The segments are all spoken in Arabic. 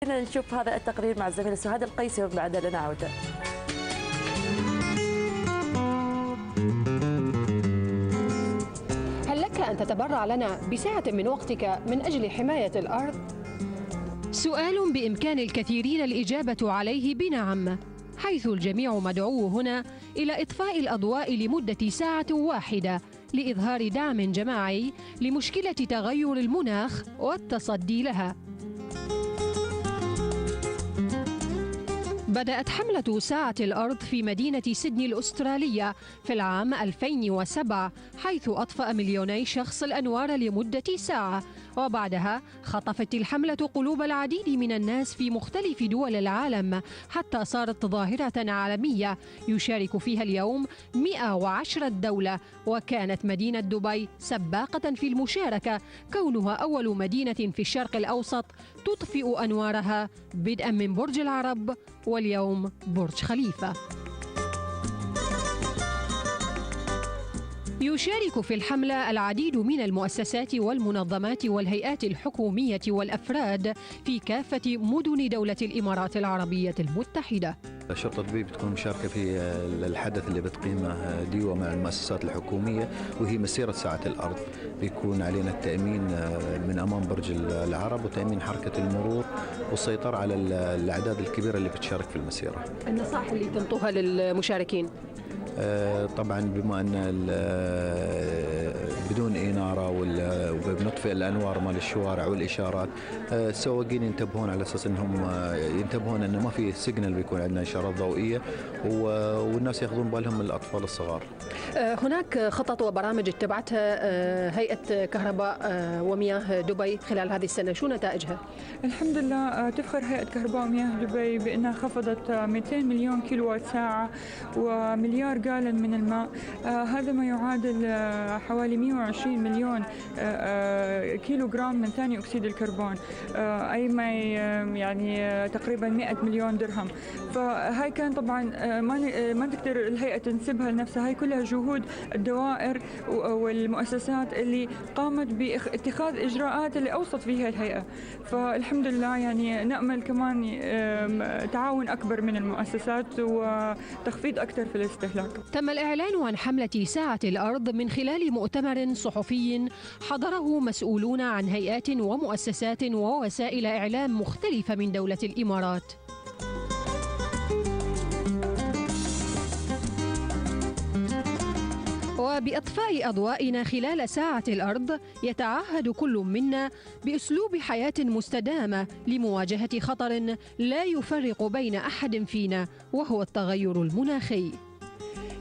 نشوف هذا التقرير مع الزميل سهاد القيسي وبعد لنا عودة. هل لك أن تتبرع لنا بساعة من وقتك من أجل حماية الأرض؟ سؤال بإمكان الكثيرين الإجابة عليه بنعم، حيث الجميع مدعو هنا إلى إطفاء الأضواء لمدة ساعة واحدة لإظهار دعم جماعي لمشكلة تغير المناخ والتصدي لها. بدأت حملة ساعة الأرض في مدينة سيدني الأسترالية في العام 2007، حيث أطفأ مليوني شخص الأنوار لمدة ساعة، وبعدها خطفت الحملة قلوب العديد من الناس في مختلف دول العالم حتى صارت ظاهرة عالمية يشارك فيها اليوم 110 دولة، وكانت مدينة دبي سباقة في المشاركة، كونها أول مدينة في الشرق الأوسط تطفئ أنوارها بدءا من برج العرب واليوم برج خليفة. يشارك في الحملة العديد من المؤسسات والمنظمات والهيئات الحكومية والأفراد في كافة مدن دولة الإمارات العربية المتحدة. شرطة دبي بتكون مشاركة في الحدث اللي بتقيمه ديوة مع المؤسسات الحكومية، وهي مسيرة ساعة الأرض. بيكون علينا التأمين من أمام برج العرب وتأمين حركة المرور والسيطرة على الأعداد الكبيرة اللي بتشارك في المسيرة. النصائح اللي تنطوها للمشاركين؟ طبعا بما أن بدون إنارة وبنطفئ الأنوار مال الشوارع والإشارات، السواقين ينتبهون على أساس أنهم ينتبهون أنه ما في سيجنال بيكون عندنا إشارات ضوئية، والناس ياخذون بالهم من الأطفال الصغار. هناك خطط وبرامج اتبعتها هيئة كهرباء ومياه دبي خلال هذه السنة، شو نتائجها؟ الحمد لله تفخر هيئة كهرباء ومياه دبي بأنها خفضت 200 مليون كيلووات ساعة ومليار جالن من الماء. هذا ما يعادل حوالي 120 مليون كيلو جرام من ثاني أكسيد الكربون، أي ما يعني تقريبا 100 مليون درهم. فهاي كان طبعا ما تقدر الهيئة تنسبها لنفسها، هاي كلها جهود الدوائر والمؤسسات اللي قامت باتخاذ إجراءات اللي أوصت فيها الهيئة. فالحمد لله يعني نأمل كمان تعاون أكبر من المؤسسات وتخفيض أكثر في الاستهلاك. تم الإعلان عن حملة ساعة الأرض من خلال مؤتمر صحفي حضره مسؤولون عن هيئات ومؤسسات ووسائل إعلام مختلفة من دولة الإمارات. وبإطفاء أضوائنا خلال ساعة الأرض يتعهد كل منا بأسلوب حياة مستدامة لمواجهة خطر لا يفرق بين أحد فينا، وهو التغير المناخي.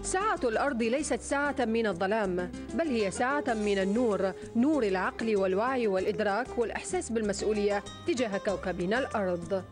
ساعة الأرض ليست ساعة من الظلام، بل هي ساعة من النور، نور العقل والوعي والإدراك والإحساس بالمسؤولية تجاه كوكبنا الأرض.